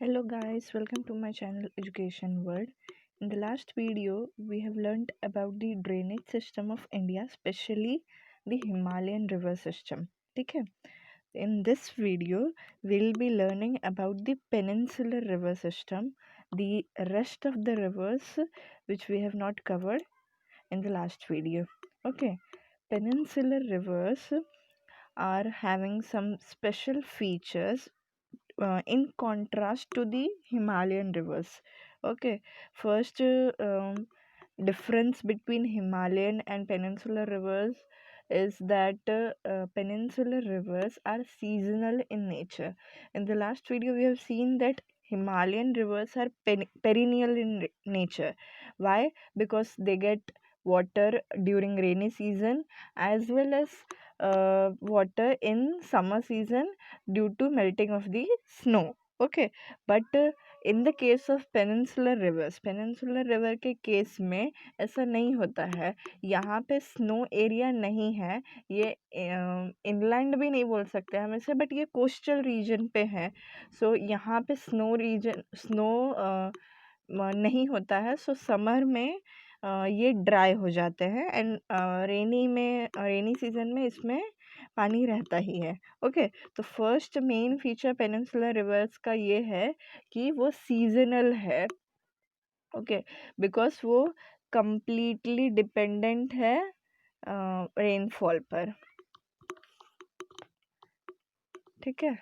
Hello guys, welcome to my channel Education World. In the last video, we have learned about the drainage system of India, especially the Himalayan river system. Okay. In this video, we'll be learning about the peninsular river system, the rest of the rivers which we have not covered in the last video. Okay. Peninsular rivers are having some special features in contrast to the Himalayan rivers. Okay, first difference between Himalayan and peninsular rivers is that peninsular rivers are seasonal in nature. In the last video, we have seen that Himalayan rivers are perennial in nature. Why? Because they get water during rainy season as well as water in summer season due to melting of the snow. Okay, but in the case of peninsular river के case में ऐसा नहीं होता है। यहाँ पे snow area नहीं है, ये इनलैंड भी नहीं बोल सकते हम इसे, बट ये कोस्टल रीजन पे है। सो यहाँ पे स्नो नहीं होता है। सो समर में ये ड्राई हो जाते हैं एंड रेनी सीजन में इसमें पानी रहता ही है। ओके, तो first main feature peninsular reverse का ये है कि वो सीजनल है। ओके, बिकॉज वो कंप्लीटली डिपेंडेंट है रेनफॉल पर। ठीक है।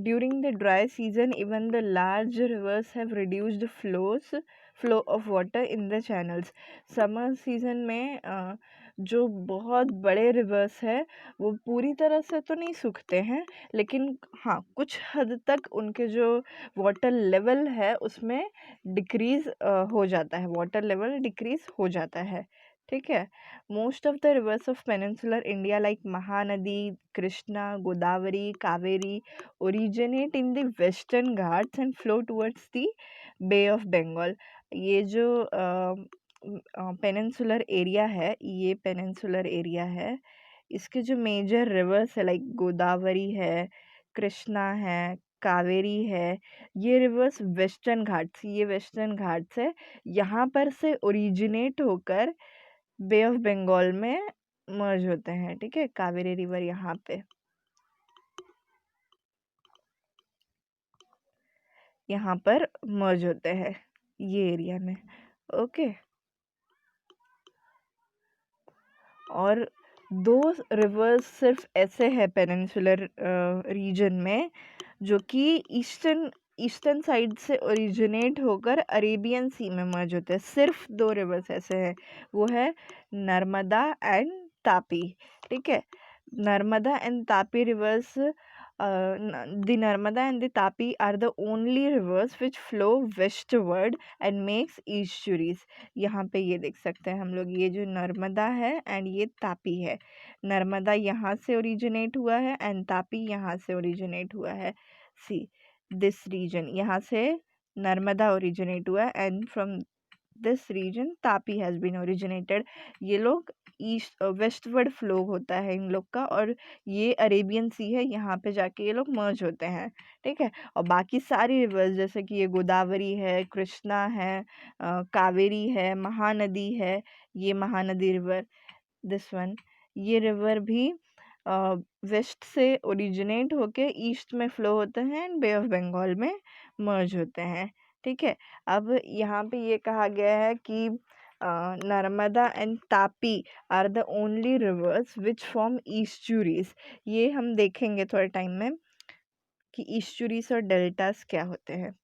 During the dry season, even the large rivers have reduced flow of water in the channels. Summer season में जो बहुत बड़े रिवर्स है वो पूरी तरह से तो नहीं सूखते हैं, लेकिन हाँ कुछ हद तक उनके जो वाटर लेवल है उसमें डिक्रीज हो जाता है, वाटर लेवल डिक्रीज हो जाता है। ठीक है। Most of the reverse of peninsular India like Mahanadi, Krishna, Godavari, Kaveri originate in the western ghats and flow towards the Bay of Bengal. ये जो पेनिनसुलर एरिया है, ये पेनिनसुलर एरिया है, इसके जो मेजर रिवर्स है लाइक गोदावरी है, कृष्णा है, कावेरी है, ये रिवर्स वेस्टर्न घाट्स है। यहाँ पर से ओरिजिनेट होकर बे ऑफ बंगाल में मर्ज होते हैं। ठीक है, कावेरी रिवर यहाँ पे यहाँ पर मर्ज होते हैं ये एरिया में। ओके, और दो रिवर्स सिर्फ ऐसे हैं पेनिनसुलर रीजन में जो कि ईस्टर्न साइड से ओरिजिनेट होकर अरेबियन सी में मर्ज होते हैं। सिर्फ दो रिवर्स ऐसे हैं, वो है नर्मदा एंड तापी। ठीक है, Narmada and Tapi reverse the Narmada and the Tapi are the only rivers which flow westward and makes estuaries. यहाँ पे ये देख सकते हैं हम लोग, ये जो नर्मदा है एंड ये तापी है। नर्मदा यहाँ से ओरिजिनेट हुआ है एंड तापी यहाँ से ओरिजिनेट हुआ है। सी दिस रीजन, यहाँ से नर्मदा ओरिजिनेट हुआ and from this region Tapi has been originated. ये लोग ईस्ट वेस्टवर्ड फ्लो होता है इन लोग का, और ये अरेबियन सी है, यहाँ पे जाके ये लोग मर्ज होते हैं। ठीक है, और बाकी सारी रिवर्स जैसे कि ये गोदावरी है, कृष्णा है, कावेरी है, महानदी है, ये महानदी रिवर, दिस वन, ये रिवर भी वेस्ट से ओरिजिनेट होके ईस्ट में फ्लो होते हैं एंड बे ऑफ बंगाल में मर्ज होते हैं। ठीक है, अब यहाँ पे ये कहा गया है कि Narmada and Tapi are the only rivers which form estuaries. ये हम देखेंगे थोड़े टाइम में कि ईस्चुरीज और डेल्टास क्या होते हैं।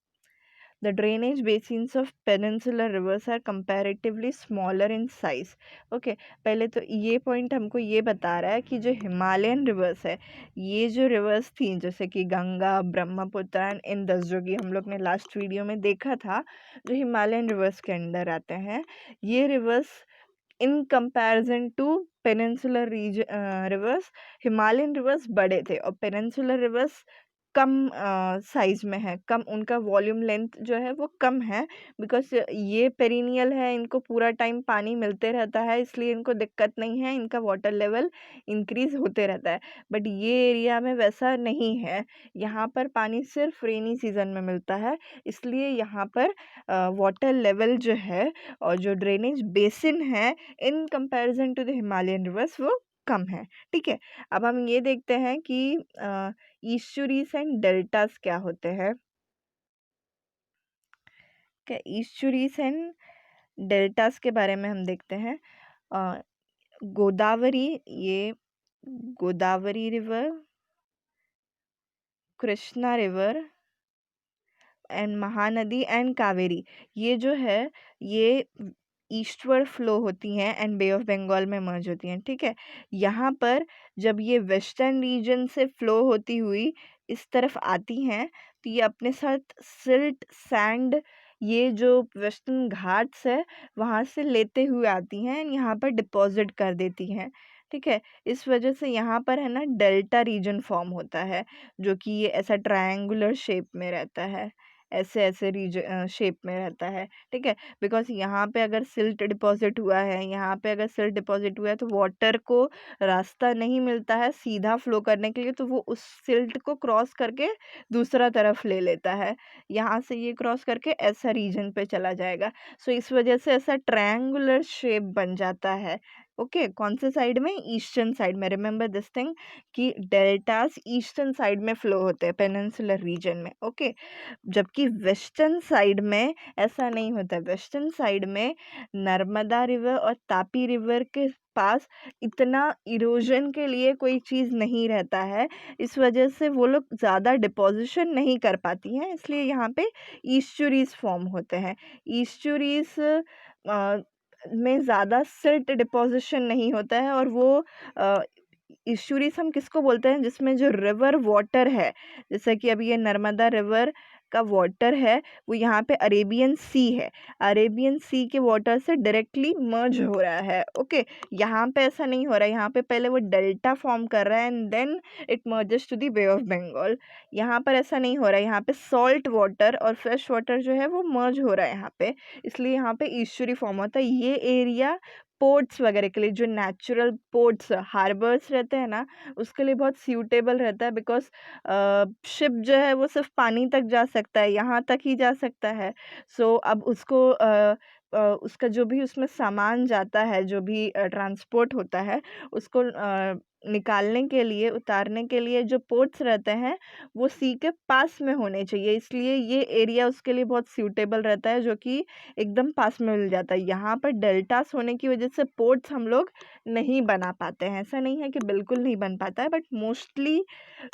The drainage basins of peninsular rivers are comparatively smaller in size. Okay, पहले तो ये पॉइंट हमको ये बता रहा है कि जो हिमालयन रिवर्स है, ये जो रिवर्स थी जैसे कि गंगा, ब्रह्मपुत्र एंड इंदस, जो कि हम लोग ने लास्ट वीडियो में देखा था, जो हिमालयन रिवर्स के अंडर आते हैं, ये rivers in comparison to peninsular rivers, Himalayan rivers बड़े थे और पेनिनसुलर रिवर्स कम साइज़ में है, कम उनका वॉल्यूम लेंथ जो है वो कम है, बिकॉज़ ये पेरिनियल है, इनको पूरा टाइम पानी मिलते रहता है, इसलिए इनको दिक्कत नहीं है, इनका वाटर लेवल इंक्रीज़ होते रहता है। बट ये एरिया में वैसा नहीं है, यहाँ पर पानी सिर्फ़ रेनी सीज़न में मिलता है, इसलिए यहाँ पर वाटर लेवल जो है और जो ड्रेनेज बेसिन है in comparison to the Himalayan rivers वो कम है, ठीक है? अब हम ये देखते हैं कि ईस्चुरीज़ एंड डेल्टास क्या होते हैं? क्या ईस्चुरीज़ एंड डेल्टास के बारे में हम देखते हैं। अ, गोदावरी ये Godavari river, Krishna river and Mahanadi and Kaveri, ये जो है ये ईस्टवर्ड फ्लो होती हैं एंड बे ऑफ बंगाल में मर्ज होती हैं, ठीक है? यहाँ पर जब ये वेस्टर्न रीजन से फ्लो होती हुई इस तरफ आती हैं, तो ये अपने साथ सिल्ट, सैंड, ये जो वेस्टर्न घाट्स है वहाँ से लेते हुए आती हैं एंड यहाँ पर डिपॉजिट कर देती हैं, ठीक है? इस वजह से यहाँ पर है ना डेल्टा रीजन फॉर्म होता है, जो कि ये ऐसा ट्रायंगुलर शेप में रहता है, ऐसे-ऐसे शेप में रहता है, ठीक है? बिकॉज़ यहाँ पे अगर सिल्ट डिपॉज़िट हुआ है, यहाँ पे अगर सिल्ट डिपॉज़िट हुआ है, तो वाटर को रास्ता नहीं मिलता है सीधा फ्लो करने के लिए, तो वो उस सिल्ट को क्रॉस करके दूसरा तरफ ले लेता है। यहाँ से ये क्रॉस करके ऐसा रीजन पे चला जाएगा। सो इस वजह से ऐसा ट्रायंगुलर शेप बन जाता है। ओके, कौन से साइड में? ईस्टर्न साइड में। रिमेंबर दिस थिंग कि डेल्टास ईस्टर्न साइड में फ्लो होते हैं पेनिनसुलर रीजन में, ओके? जबकि वेस्टर्न साइड में ऐसा नहीं होता है। वेस्टर्न साइड में नर्मदा रिवर और तापी रिवर के पास इतना इरोजन के लिए कोई चीज़ नहीं रहता है, इस वजह से वो लोग ज़्यादा डिपोज़िशन नहीं कर पाती हैं, इसलिए यहाँ पे ईस्चुरीज़ फॉर्म होते हैं। ईस्चुरीज़ में ज़्यादा सिल्ट डिपोज़िशन नहीं होता है और वो अ, ईस्चुरीज़ हम किसको बोलते हैं? जिसमें जो रिवर वाटर है, जैसा कि अभी ये नर्मदा रिवर का वाटर है, वो यहाँ पे अरेबियन सी है। अरेबियन सी के वाटर से डायरेक्टली मर्ज हो रहा है, ओके? यहाँ पे ऐसा नहीं हो रहा है, यहाँ पे पहले वो डेल्टा फॉर्म कर रहा है and then it merges to the Bay of Bengal. यहाँ पर ऐसा नहीं हो रहा है, यहाँ पे सॉल्ट वाटर और फ्रेश वाटर जो है वो मर्ज हो रहा है यहाँ पे, इसलिए यहाँ पे ईस्चुरी फॉर्म होता है। ये एरिया पोर्ट्स वगैरह के लिए, जो नेचुरल पोर्ट्स, हार्बर्स रहते हैं ना, उसके लिए बहुत सूटेबल रहता है, बिकॉज़ शिप जो है वो सिर्फ़ पानी तक जा सकता है, यहाँ तक ही जा सकता है। सो अब उसको उसका जो भी उसमें सामान जाता है, जो भी ट्रांसपोर्ट होता है, उसको निकालने के लिए, उतारने के लिए जो पोर्ट्स रहते हैं, वो सी के पास में होने चाहिए, इसलिए ये एरिया उसके लिए बहुत सूटेबल रहता है, जो कि एकदम पास में मिल जाता है। यहाँ पर डेल्टास होने की वजह से पोर्ट्स हम लोग नहीं बना पाते हैं। ऐसा नहीं है कि बिल्कुल नहीं बन पाता है, बट मोस्टली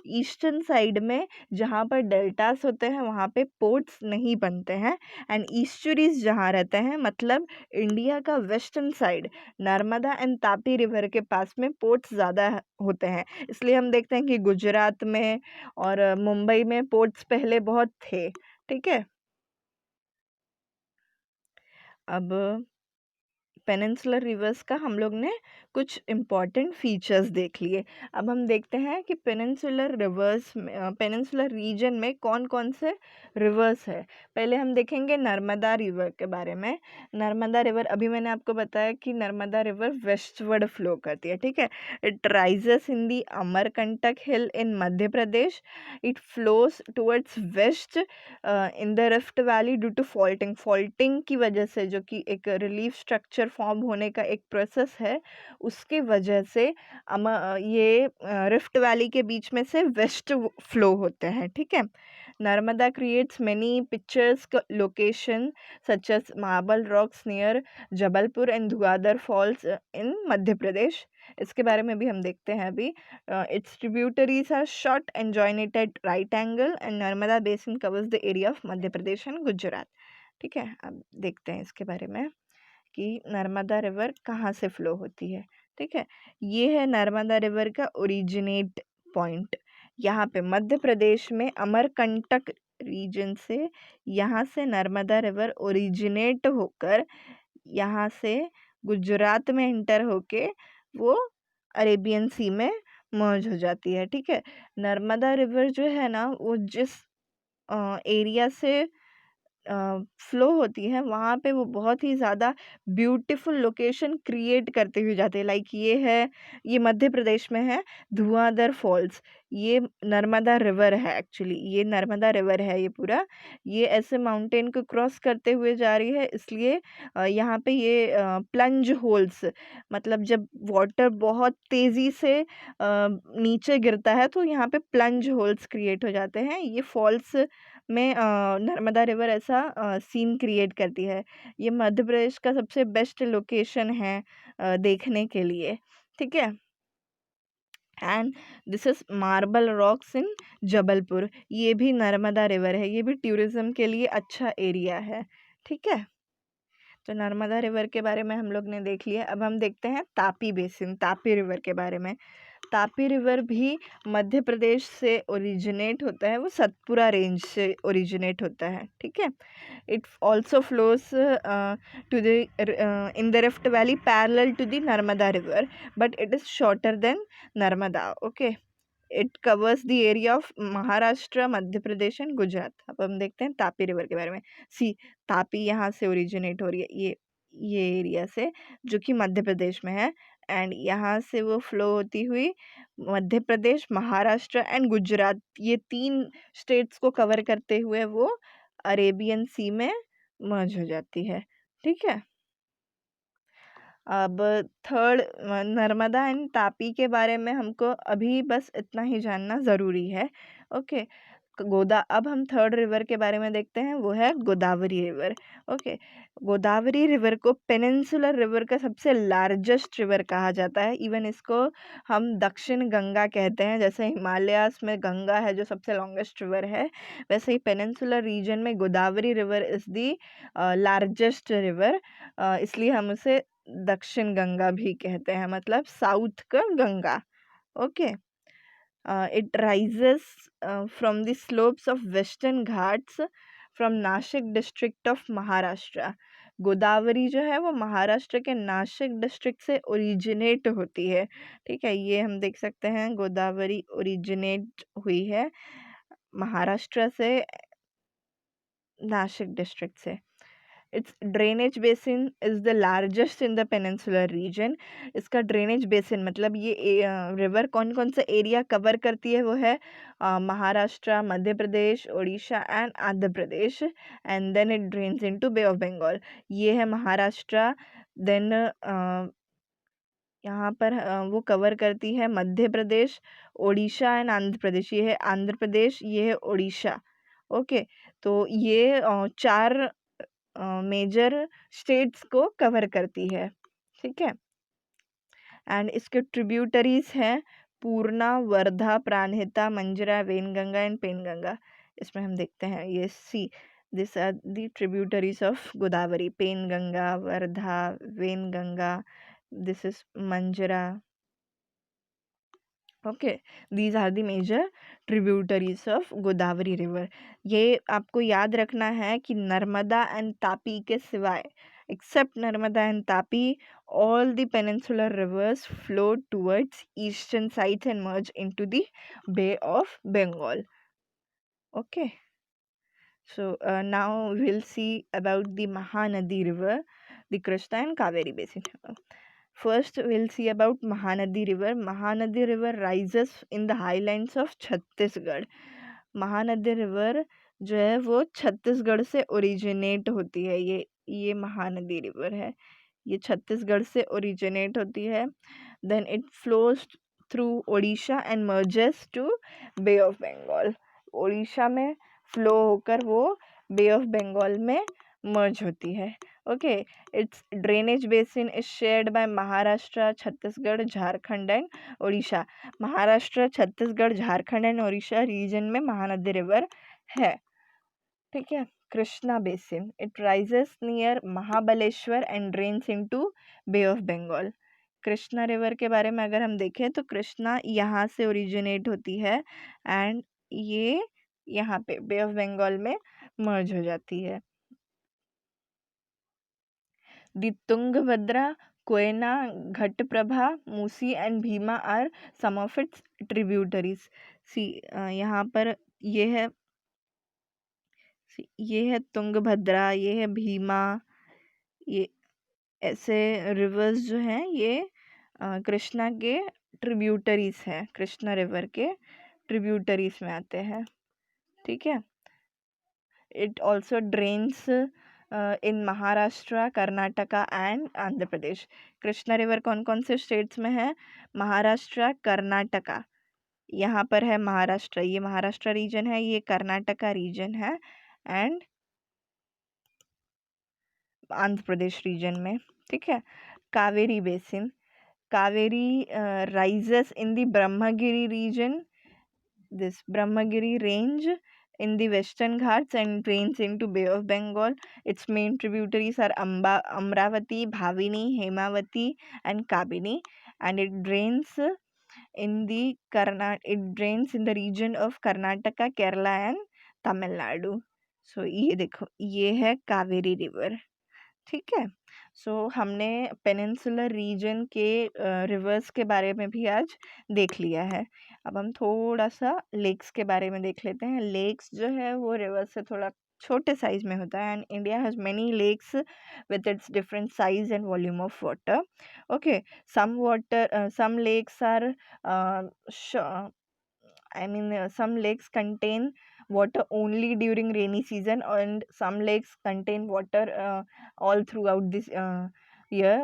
ईस्टर्न साइड में जहाँ पर डेल्टास होते हैं वहाँ पे पोर्ट्स नहीं बनते हैं एंड ईस्चुरीज़ जहाँ रहते हैं, मतलब इंडिया का western side, Narmada and Tapi river के पास में पोर्ट्स ज़्यादा होते हैं। इसलिए हम देखते हैं कि गुजरात में और मुंबई में पोर्ट्स पहले बहुत थे, ठीक है? अब पेनिनसुलर रिवर्स का हम लोग ने कुछ इम्पॉर्टेंट फीचर्स देख लिए। अब हम देखते हैं कि पेनिनसुलर रिवर्स में पेनिनसुलर रीजन में कौन-कौन से रिवर्स है। पहले हम देखेंगे नर्मदा रिवर के बारे में। नर्मदा रिवर, अभी मैंने आपको बताया कि नर्मदा रिवर वेस्टवर्ड फ्लो करती है, ठीक है? It rises in the Amarkantak hill in Madhya Pradesh. It flows towards west in the rift valley due to faulting की वजह से, जो कि एक रिलीफ स्ट्रक्चर फॉर्म होने का एक प्रोसेस है, उसके वजह से ये रिफ्ट वैली के बीच में से वेस्ट फ्लो होते हैं, ठीक है? Narmada creates many pictures location such as marble rocks near Jabalpur and Dhuandhar falls in Madhya Pradesh. इसके बारे में भी हम देखते हैं अभी। its tributaries are short and join it at right angle and Narmada basin covers the area of Madhya Pradesh and Gujarat, ठीक है? अब देखते हैं इसके बारे में कि नर्मदा रिवर कहाँ से फ्लो होती है, ठीक है? ये है नर्मदा रिवर का ओरिजिनेट पॉइंट। यहाँ पे मध्य प्रदेश में अमरकंटक रीजन से, यहाँ से नर्मदा रिवर ओरिजिनेट होकर यहाँ से गुजरात में एंटर होके वो अरेबियन सी में मर्ज हो जाती है, ठीक है। नर्मदा रिवर जो है ना, वो जिस एरिया से फ्लो होती है, वहाँ पे वो बहुत ही ज़्यादा ब्यूटीफुल लोकेशन क्रिएट करते हुए जाते हैं। लाइक ये मध्य प्रदेश में है, धुआंधर फॉल्स। ये नर्मदा रिवर है, एक्चुअली ये नर्मदा रिवर है ये पूरा। ये ऐसे माउंटेन को क्रॉस करते हुए जा रही है, इसलिए यहाँ पे ये प्लंज होल्स, मतलब जब वाटर बहुत तेज़ी से नीचे गिरता है तो यहाँ पे प्लंज होल्स क्रिएट हो जाते हैं। ये फॉल्स में नर्मदा रिवर ऐसा सीन क्रिएट करती है। ये मध्य प्रदेश का सबसे बेस्ट लोकेशन है देखने के लिए, ठीक है। And this is marble rocks in Jabalpur. ये भी नर्मदा रिवर है, ये भी टूरिज़्म के लिए अच्छा एरिया है, ठीक है। तो नर्मदा रिवर के बारे में हम लोग ने देख लिया। अब हम देखते हैं तापी बेसिन, तापी रिवर के बारे में। तापी रिवर भी मध्य प्रदेश से ओरिजिनेट होता है, वो सतपुरा रेंज से ओरिजिनेट होता है, ठीक है। It also flows to the in the rift valley parallel to the Narmada river, but it is shorter than Narmada, okay. It covers the area of Maharashtra, Madhya Pradesh and Gujarat. अब हम देखते हैं तापी रिवर के बारे में। सी, तापी यहाँ से ओरिजिनेट हो रही है, ये एरिया से, जो कि मध्य प्रदेश में है। एंड यहाँ से वो फ्लो होती हुई मध्य प्रदेश, महाराष्ट्र एंड गुजरात, ये 3 स्टेट्स को कवर करते हुए वो अरेबियन सी में मर्ज हो जाती है, ठीक है। अब थर्ड, नर्मदा एंड तापी के बारे में हमको अभी बस इतना ही जानना ज़रूरी है, ओके। अब हम थर्ड रिवर के बारे में देखते हैं, वो है Godavari river, okay. Godavari river को पेनिनसुलर रिवर का सबसे लार्जेस्ट रिवर कहा जाता है। इवन इसको हम दक्षिण गंगा कहते हैं। जैसे हिमालयाज़ में गंगा है जो सबसे लॉन्गेस्ट रिवर है, वैसे ही पेनिनसुलर रीजन में Godavari river is the largest river, इसलिए हम उसे दक्षिण गंगा भी कहते हैं, मतलब साउथ का Ganga, okay. It rises from the slopes of Western Ghats from Nashik district of Maharashtra. Godavari जो है वो महाराष्ट्र के नासिक डिस्ट्रिक्ट से ओरिजिनेट होती है, ठीक है। ये हम देख सकते हैं, गोदावरी ओरिजिनेट हुई है महाराष्ट्र से, नासिक डिस्ट्रिक्ट से। It's drainage basin is the largest in the peninsular reason. इसका ड्रेनेज बेसिन मतलब ये रिवर कौन कौन सा एरिया कवर करती है, वो है Maharashtra, Madhya Pradesh, Orissa and Andhra Pradesh. And then it drains into bay of Bengal. ये है महाराष्ट्र। देन यहाँ पर वो कवर करती है मध्य प्रदेश, उड़ीसा एंड आंध्र प्रदेश। ये है आंध्र प्रदेश, ये है उड़ीसा, ओके। तो ये 4 मेजर स्टेट्स को कवर करती है, ठीक है। एंड इसके ट्रिब्यूटरीज हैं पूर्णा, वर्धा, प्राणहिता, मंजरा, वेनगंगा एंड पेनगंगा। इसमें हम देखते हैं, ये see, this are the tributaries of Godavari, Penganga, Wardha, Wainganga, this is Manjra, okay. These are the major tributaries of Godavari river. ये आपको याद रखना है कि नर्मदा एंड तापी के सिवाय, except Narmada and Tapi, all the peninsular rivers flow towards eastern sides and merge into the Bay of Bengal, okay. So now we'll see about the Mahanadi river, the Krishna and Kaveri basin. First, we'll see about Mahanadi river. Mahanadi river rises in the highlands of Chhattisgarh. Mahanadi river जो है वो छत्तीसगढ़ से originate होती है। ये Mahanadi river है, ये छत्तीसगढ़ से ओरिजिनेट होती है। Then it flows through Odisha and merges to bay of Bengal. Odisha में फ्लो होकर वो बे ऑफ बंगाल में मर्ज होती है, okay. It's drainage basin is shared by Maharashtra, Chhattisgarh, Jharkhand and Orissa. Maharashtra, Chhattisgarh, Jharkhand and Orissa region में महानदी रिवर है, ठीक है। Krishna basin, it rises near Mahabaleshwar and drains into bay of Bengal. Krishna river के बारे में अगर हम देखें तो कृष्णा यहाँ से ओरिजिनेट होती है एंड ये यहाँ पे बे ऑफ बंगाल में मर्ज हो जाती है। The Tungabhadra Koyna, Ghataprabha, Musi and Bhima are some of its tributaries. See यहाँ पर ये है, ये है तुंगभद्रा, ये है भीमा, ये ऐसे रिवर्स जो हैं ये कृष्णा के ट्रिब्यूटरीज हैं, कृष्णा रिवर के ट्रिब्यूटरीज में आते हैं। ठीक है। It also drains in Maharashtra, Karnataka and Andhra Pradesh. Krishna river कौन कौन से स्टेट्स में है? महाराष्ट्र, कर्नाटका, यहाँ पर है महाराष्ट्र, ये महाराष्ट्र रीजन है, ये कर्नाटका रीजन है, एंड आंध्र प्रदेश रीजन में। ठीक है। Kaveri basin, Kaveri rises in the Brahmagiri region, this Brahmagiri range in the Western Ghats and drains into Bay of Bengal. Its main tributaries are Amravati, Bhavini, Hemavati and Kabini, and it drains in the region of Karnataka, Kerala and Tamil Nadu. So ये देखो, ये है Kaveri river. ठीक है। हमने peninsular reason के reverse के बारे में भी आज देख लिया है। अब हम थोड़ा सा लेक्स के बारे में देख लेते हैं। लेक्स जो है वो रिवर्स से थोड़ा छोटे साइज में होता है, and India has many lakes with its different size and volume of water. Okay, some lakes are some lakes contain water only during rainy season, and some lakes contain water all throughout this year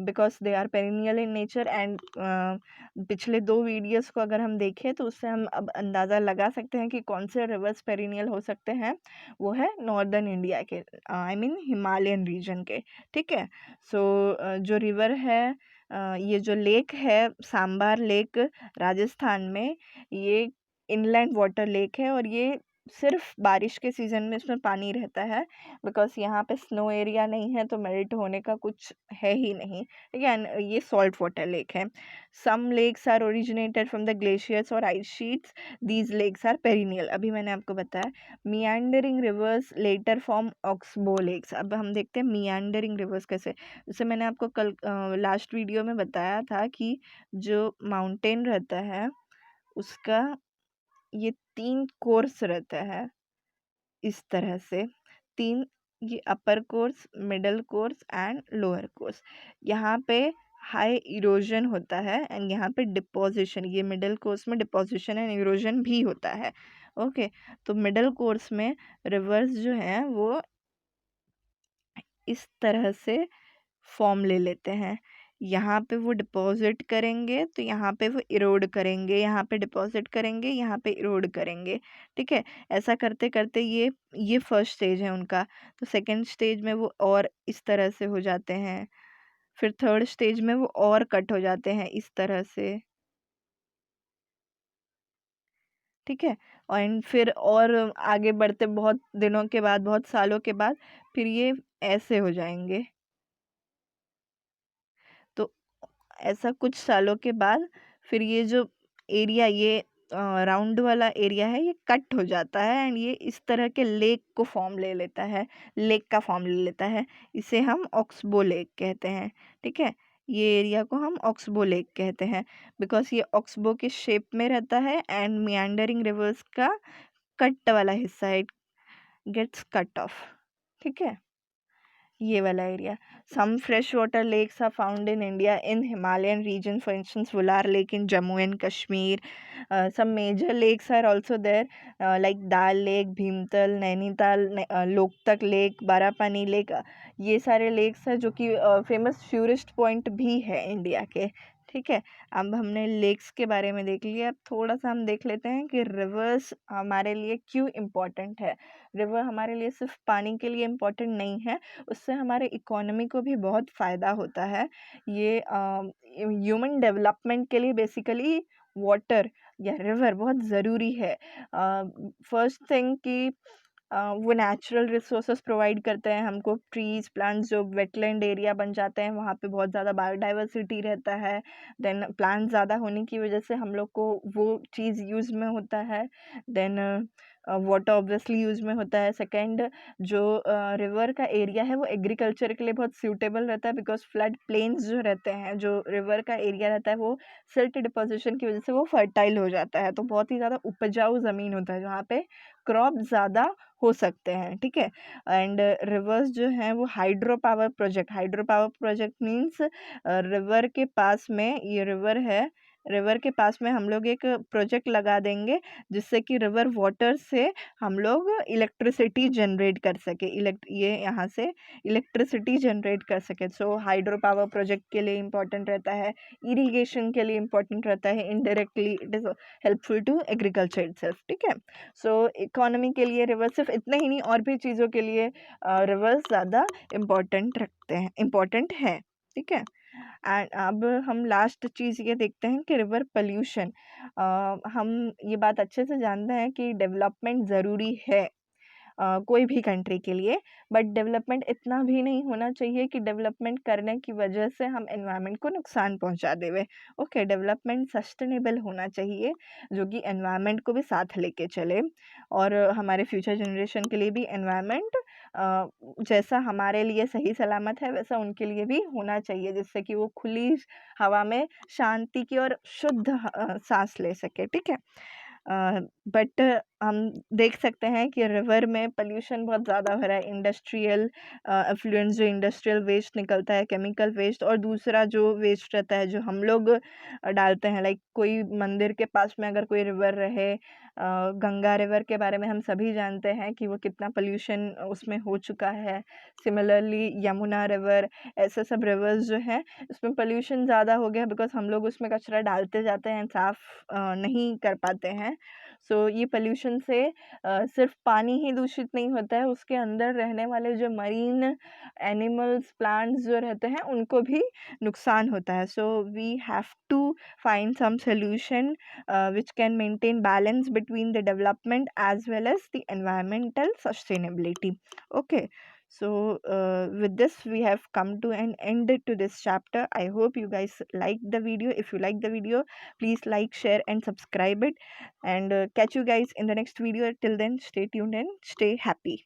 because they are perennial in nature. And पिछले 2 videos को अगर हम देखें तो उससे हम अब अंदाज़ा लगा सकते हैं कि कौन से रिवर्स पेरिनियल हो सकते हैं। वो है नॉर्दर्न इंडिया के, हिमालयन रीजन के। ठीक है। जो रिवर है, ये जो लेक है सांबार लेक राजस्थान में, ये इनलैंड वाटर लेक है, और ये सिर्फ बारिश के सीज़न में इसमें पानी रहता है, बिकॉज यहाँ पे स्नो एरिया नहीं है, तो मेल्ट होने का कुछ है ही नहीं। ठीक है। and ये सॉल्ट वाटर लेक है। Some lakes are originated from the glaciers और ice sheets, these lakes are perennial. अभी मैंने आपको बताया meandering rivers later form oxbow lakes. अब हम देखते हैं मियांडरिंग रिवर्स कैसे। जैसे मैंने आपको कल लास्ट वीडियो में बताया था कि जो माउंटेन रहता है उसका ये 3 कोर्स रहता है, इस तरह से 3, ये upper course, middle course and lower course. यहाँ पे हाई इरोजन होता है एंड यहाँ पे डिपोजिशन, ये मिडल कोर्स में डिपोजिशन एंड इरोजन भी होता है। ओके, तो मिडल कोर्स में रिवर्स जो हैं वो इस तरह से फॉर्म ले लेते हैं। यहाँ पे वो डिपॉजिट करेंगे तो यहाँ पे वो इरोड करेंगे, यहाँ पे डिपॉजिट करेंगे, यहाँ पे इरोड करेंगे। ठीक है। ऐसा करते करते ये फर्स्ट स्टेज है उनका। तो सेकंड स्टेज में वो और इस तरह से हो जाते हैं, फिर थर्ड स्टेज में वो और कट हो जाते हैं इस तरह से। ठीक है। एंड फिर और आगे बढ़ते बहुत दिनों के बाद, बहुत सालों के बाद, फिर ये ऐसे हो जाएंगे। तो ऐसा कुछ सालों के बाद फिर ये जो एरिया, ये राउंड वाला एरिया है, ये कट हो जाता है एंड ये इस तरह के लेक को फॉर्म ले लेता है, लेक का फॉर्म ले लेता है। इसे हम ऑक्सबो लेक कहते हैं। ठीक है। ये एरिया को हम ऑक्सबो लेक कहते हैं बिकॉज ये ऑक्सबो के शेप में रहता है एंड मियांडरिंग रिवर्स का कट वाला हिस्सा है, इट गेट्स कट ऑफ। ठीक है। ये वाला area. Some fresh water lakes are found in India in Himalayan region, for instance Wular lake in Jammu and Kashmir. Some major lakes are also there like Dal lake, Bhimtal, Nainital, Loktak lake, Barapani lake. ये सारे lakes हैं जो कि famous tourist point भी है इंडिया के। ठीक है। अब हमने लेक्स के बारे में देख लिया, अब थोड़ा सा हम देख लेते हैं कि रिवर्स हमारे लिए क्यों इम्पोर्टेंट है। रिवर हमारे लिए सिर्फ पानी के लिए इम्पोर्टेंट नहीं है, उससे हमारे इकोनॉमी को भी बहुत फ़ायदा होता है। ये ह्यूमन डेवलपमेंट के लिए बेसिकली वाटर या रिवर बहुत ज़रूरी है। फर्स्ट थिंग कि वो नेचुरल रिसोर्सेज प्रोवाइड करते हैं हमको, ट्रीज़, प्लांट्स, जो वेटलैंड एरिया बन जाते हैं वहाँ पे बहुत ज़्यादा बायोडाइवर्सिटी रहता है। देन प्लांट ज़्यादा होने की वजह से हम लोग को वो चीज़ यूज़ में होता है। देन वाटर ऑब्वियसली यूज़ में होता है। सेकंड, जो रिवर का एरिया है वो एग्रीकल्चर के लिए बहुत सूटेबल रहता है, बिकॉज़ फ्लड प्लेन्स जो रहते हैं, जो रिवर का एरिया रहता है, वो सिल्ट डिपोज़िशन की वज़ह से वो फर्टाइल हो जाता है, तो बहुत ही ज़्यादा उपजाऊ ज़मीन होता है, जहाँ पे क्रॉप ज़्यादा हो सकते हैं, ठीक है? एंड रिवर्स जो हैं वो hydro power project means river के पास में, ये रिवर है, रिवर के पास में हम लोग एक प्रोजेक्ट लगा देंगे, जिससे कि रिवर वाटर से हम लोग इलेक्ट्रिसिटी जनरेट कर सके, ये यहाँ से इलेक्ट्रिसिटी जनरेट कर सके। सो हाइड्रो पावर प्रोजेक्ट के लिए इम्पोर्टेंट रहता है, इरिगेशन के लिए इम्पोर्टेंट रहता है, indirectly it is helpful to agriculture itself, ठीक है? सो इकोनॉमी के लिए रिवर सिर्फ इतने ही नहीं, और भी चीज़ों के लिए रिवर्स ज़्यादा इम्पोर्टेंट है, ठीक है? एंड अब हम लास्ट चीज़ ये देखते हैं कि रिवर पोल्यूशन। हम ये बात अच्छे से जानते हैं कि डेवलपमेंट ज़रूरी है कोई भी कंट्री के लिए, बट डेवलपमेंट इतना भी नहीं होना चाहिए कि डेवलपमेंट करने की वजह से हम एनवायरनमेंट को नुकसान पहुंचा देवे। ओके, डेवलपमेंट सस्टेनेबल होना चाहिए, जो कि एनवायरनमेंट को भी साथ लेके चले, और हमारे फ्यूचर जनरेशन के लिए भी एनवायरनमेंट जैसा हमारे लिए सही सलामत है वैसा उनके लिए भी होना चाहिए, जिससे कि वो खुली हवा में शांति की और शुद्ध सांस ले सके, ठीक है? बट हम देख सकते हैं कि रिवर में पोल्यूशन बहुत ज़्यादा हो रहा है, इंडस्ट्रियल एफ्लुएंस, जो इंडस्ट्रियल वेस्ट निकलता है, केमिकल वेस्ट, और दूसरा जो वेस्ट रहता है जो हम लोग डालते हैं, लाइक कोई मंदिर के पास में अगर कोई रिवर रहे, गंगा रिवर के बारे में हम सभी जानते हैं कि वो कितना पोल्यूशन उसमें हो चुका है। सिमिलरली यमुना रिवर, ऐसे सब रिवर्स जो हैं इसमें पोल्यूशन ज़्यादा हो गया, बिकॉज़ हम लोग उसमें कचरा डालते जाते हैं, साफ़ नहीं कर पाते हैं। सो ये पोल्यूशन से सिर्फ पानी ही दूषित नहीं होता है, उसके अंदर रहने वाले जो मरीन एनिमल्स, प्लांट्स जो रहते हैं उनको भी नुकसान होता है। So we have to find some solution which can maintain balance between the development as well as the environmental sustainability. Okay, so with this we have come to an end to this chapter. I hope you guys like the video. If you like the video, please like, share and subscribe it, and catch you guys in the next video. Till then, stay tuned and stay happy.